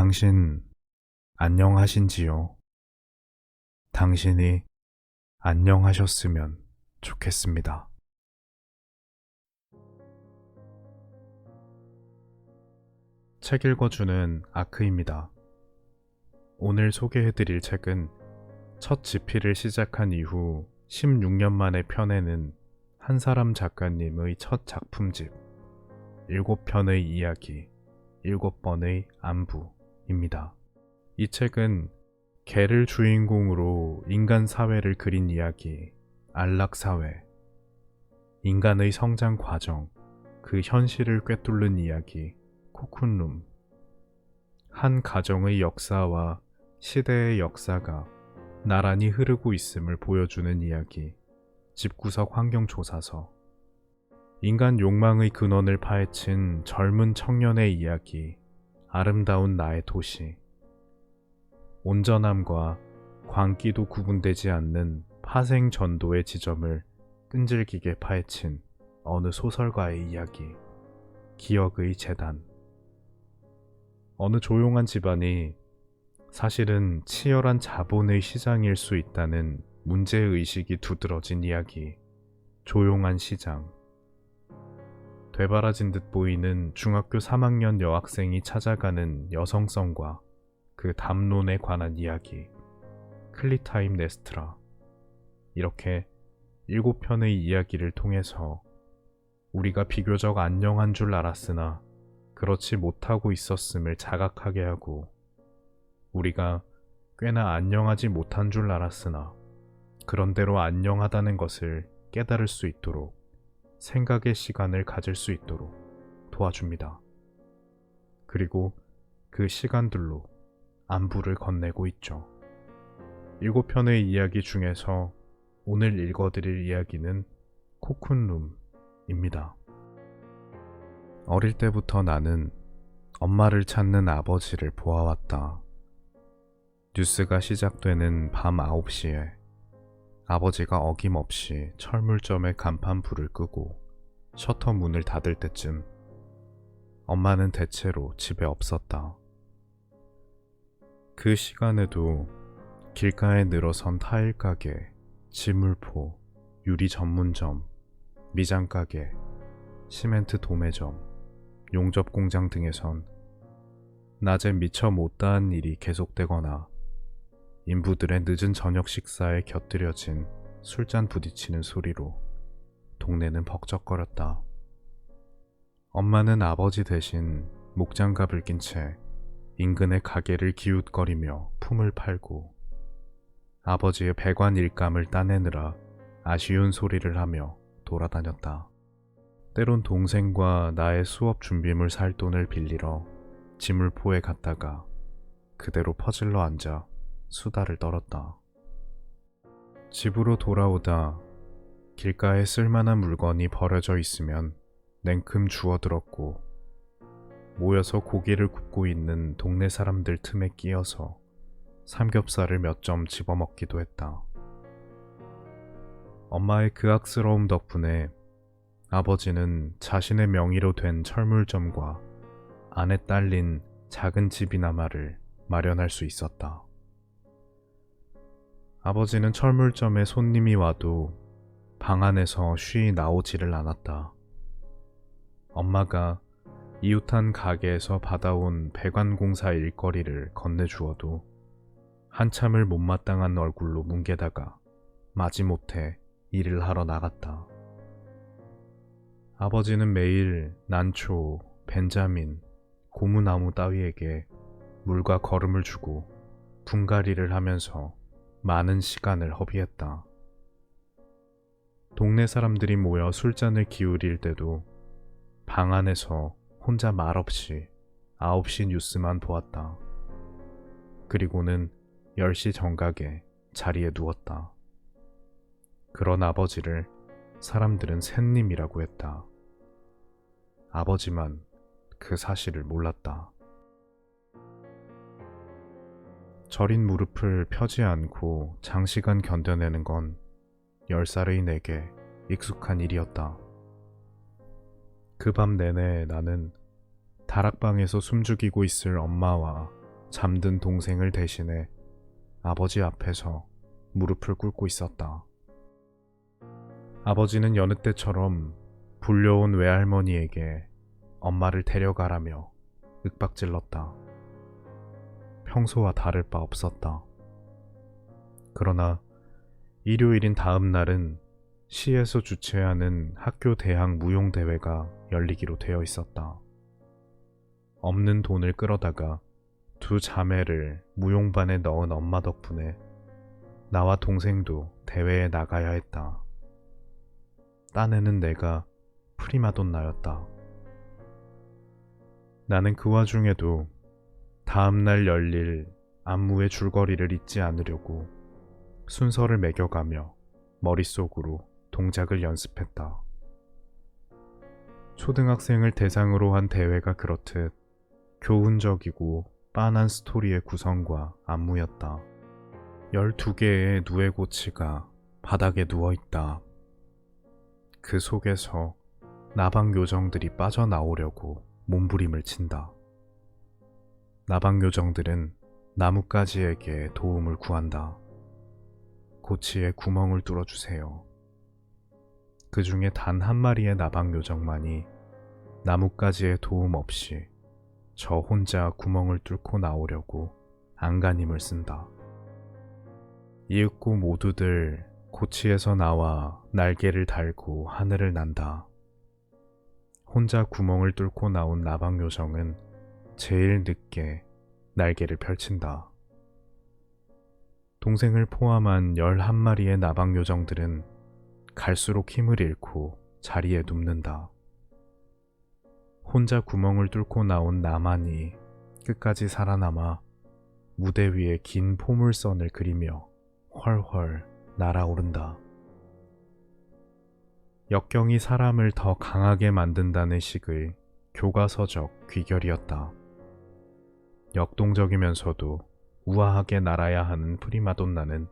당신 안녕하신지요? 당신이 안녕하셨으면 좋겠습니다. 책 읽어주는 아크입니다. 오늘 소개해드릴 책은 첫 집필을 시작한 이후 16년 만에 펴내는 한 사람 작가님의 첫 작품집 7편의 이야기, 7번의 안부입니다. 이 책은 개를 주인공으로 인간 사회를 그린 이야기, 안락사회, 인간의 성장 과정, 그 현실을 꿰뚫는 이야기, 코쿤룸, 한 가정의 역사와 시대의 역사가 나란히 흐르고 있음을 보여주는 이야기, 집구석 환경조사서, 인간 욕망의 근원을 파헤친 젊은 청년의 이야기, 아름다운 나의 도시, 온전함과 광기도 구분되지 않는 파생 전도의 지점을 끈질기게 파헤친 어느 소설가의 이야기, 기억의 재단. 어느 조용한 집안이 사실은 치열한 자본의 시장일 수 있다는 문제의식이 두드러진 이야기, 조용한 시장. 되바라진 듯 보이는 중학교 3학년 여학생이 찾아가는 여성성과 그 담론에 관한 이야기, 클리타임 네스트라. 이렇게 7편의 이야기를 통해서 우리가 비교적 안녕한 줄 알았으나 그렇지 못하고 있었음을 자각하게 하고, 우리가 꽤나 안녕하지 못한 줄 알았으나 그런대로 안녕하다는 것을 깨달을 수 있도록 생각의 시간을 가질 수 있도록 도와줍니다. 그리고 그 시간들로 안부를 건네고 있죠. 7편의 이야기 중에서 오늘 읽어드릴 이야기는 코쿤룸입니다. 어릴 때부터 나는 엄마를 찾는 아버지를 보아왔다. 뉴스가 시작되는 밤 9시에 아버지가 어김없이 철물점의 간판 불을 끄고 셔터 문을 닫을 때쯤 엄마는 대체로 집에 없었다. 그 시간에도 길가에 늘어선 타일 가게, 지물포, 유리 전문점, 미장 가게, 시멘트 도매점, 용접 공장 등에선 낮에 미처 못다한 일이 계속되거나 인부들의 늦은 저녁 식사에 곁들여진 술잔 부딪히는 소리로 동네는 벅적거렸다. 엄마는 아버지 대신 목장갑을 낀 채 인근의 가게를 기웃거리며 품을 팔고 아버지의 배관 일감을 따내느라 아쉬운 소리를 하며 돌아다녔다. 때론 동생과 나의 수업 준비물 살 돈을 빌리러 지물포에 갔다가 그대로 퍼질러 앉아 수다를 떨었다. 집으로 돌아오다 길가에 쓸만한 물건이 버려져 있으면 냉큼 주워들었고, 모여서 고기를 굽고 있는 동네 사람들 틈에 끼어서 삼겹살을 몇 점 집어먹기도 했다. 엄마의 그 악스러움 덕분에 아버지는 자신의 명의로 된 철물점과 안에 딸린 작은 집이나마를 마련할 수 있었다. 아버지는 철물점에 손님이 와도 방 안에서 쉬이 나오지를 않았다. 엄마가 이웃한 가게에서 받아온 배관공사 일거리를 건네주어도 한참을 못마땅한 얼굴로 뭉개다가 마지못해 일을 하러 나갔다. 아버지는 매일 난초, 벤자민, 고무나무 따위에게 물과 거름을 주고 분갈이를 하면서 많은 시간을 허비했다. 동네 사람들이 모여 술잔을 기울일 때도 방 안에서 혼자 말없이 9시 뉴스만 보았다. 그리고는 10시 정각에 자리에 누웠다. 그런 아버지를 사람들은 샌님이라고 했다. 아버지만 그 사실을 몰랐다. 저린 무릎을 펴지 않고 장시간 견뎌내는 건 10살의 내게 익숙한 일이었다. 그 밤 내내 나는 다락방에서 숨죽이고 있을 엄마와 잠든 동생을 대신해 아버지 앞에서 무릎을 꿇고 있었다. 아버지는 여느 때처럼 불려온 외할머니에게 엄마를 데려가라며 윽박질렀다. 평소와 다를 바 없었다. 그러나 일요일인 다음 날은 시에서 주최하는 학교 대학 무용대회가 열리기로 되어 있었다. 없는 돈을 끌어다가 두 자매를 무용반에 넣은 엄마 덕분에 나와 동생도 대회에 나가야 했다. 딴에는 내가 프리마돈나였다. 나는 그 와중에도 다음날 열릴 안무의 줄거리를 잊지 않으려고 순서를 매겨가며 머릿속으로 동작을 연습했다. 초등학생을 대상으로 한 대회가 그렇듯 교훈적이고 빤한 스토리의 구성과 안무였다. 12개의 누에고치가 바닥에 누워있다. 그 속에서 나방 요정들이 빠져나오려고 몸부림을 친다. 나방 요정들은 나뭇가지에게 도움을 구한다. 고치에 구멍을 뚫어주세요. 그 중에 단 한 마리의 나방 요정만이 나뭇가지의 도움 없이 저 혼자 구멍을 뚫고 나오려고 안간힘을 쓴다. 이윽고 모두들 고치에서 나와 날개를 달고 하늘을 난다. 혼자 구멍을 뚫고 나온 나방 요정은 제일 늦게 날개를 펼친다. 동생을 포함한 11마리의 나방 요정들은 갈수록 힘을 잃고 자리에 눕는다. 혼자 구멍을 뚫고 나온 나만이 끝까지 살아남아 무대 위에 긴 포물선을 그리며 훨훨 날아오른다. 역경이 사람을 더 강하게 만든다는 식의 교과서적 귀결이었다. 역동적이면서도 우아하게 날아야 하는 프리마돈나는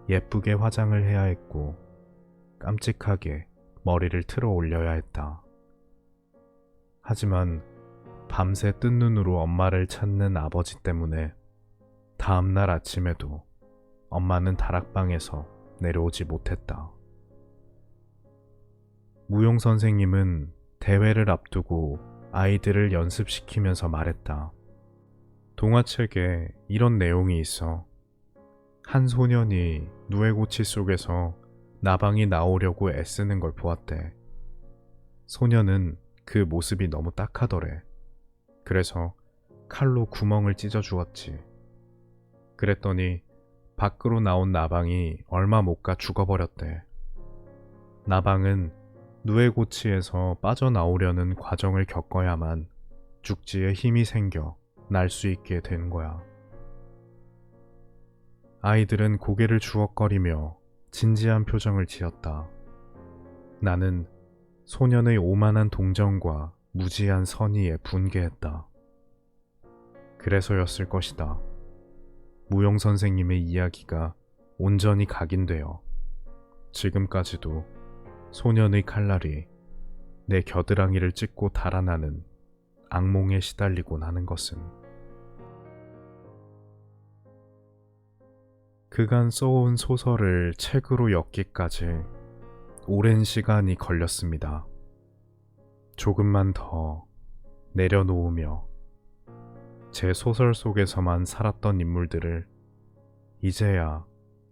예쁘게 화장을 해야 했고 깜찍하게 머리를 틀어 올려야 했다. 하지만 밤새 뜬 눈으로 엄마를 찾는 아버지 때문에 다음날 아침에도 엄마는 다락방에서 내려오지 못했다. 무용 선생님은 대회를 앞두고 아이들을 연습시키면서 말했다. 동화책에 이런 내용이 있어. 한 소년이 누에고치 속에서 나방이 나오려고 애쓰는 걸 보았대. 소년은 그 모습이 너무 딱하더래. 그래서 칼로 구멍을 찢어 주었지. 그랬더니 밖으로 나온 나방이 얼마 못 가 죽어버렸대. 나방은 누에고치에서 빠져나오려는 과정을 겪어야만 죽지에 힘이 생겨 날 수 있게 된 거야. 아이들은 고개를 주걱거리며 진지한 표정을 지었다. 나는 소년의 오만한 동정과 무지한 선의에 분개했다. 그래서였을 것이다. 무용 선생님의 이야기가 온전히 각인되어 지금까지도 소년의 칼날이 내 겨드랑이를 찢고 달아나는 악몽에 시달리곤 하는 것은. 그간 써온 소설을 책으로 엮기까지 오랜 시간이 걸렸습니다. 조금만 더 내려놓으며 제 소설 속에서만 살았던 인물들을 이제야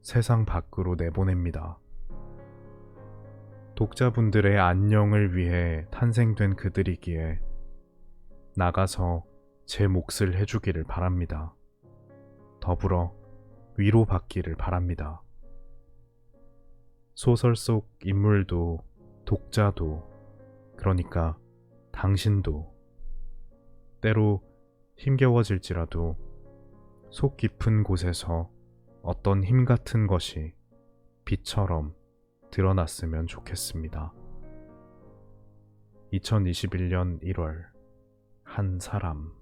세상 밖으로 내보냅니다. 독자분들의 안녕을 위해 탄생된 그들이기에 나가서 제 몫을 해주기를 바랍니다. 더불어 위로받기를 바랍니다. 소설 속 인물도 독자도 그러니까 당신도 때로 힘겨워질지라도 속 깊은 곳에서 어떤 힘 같은 것이 빛처럼 드러났으면 좋겠습니다. 2021년 1월 한 사람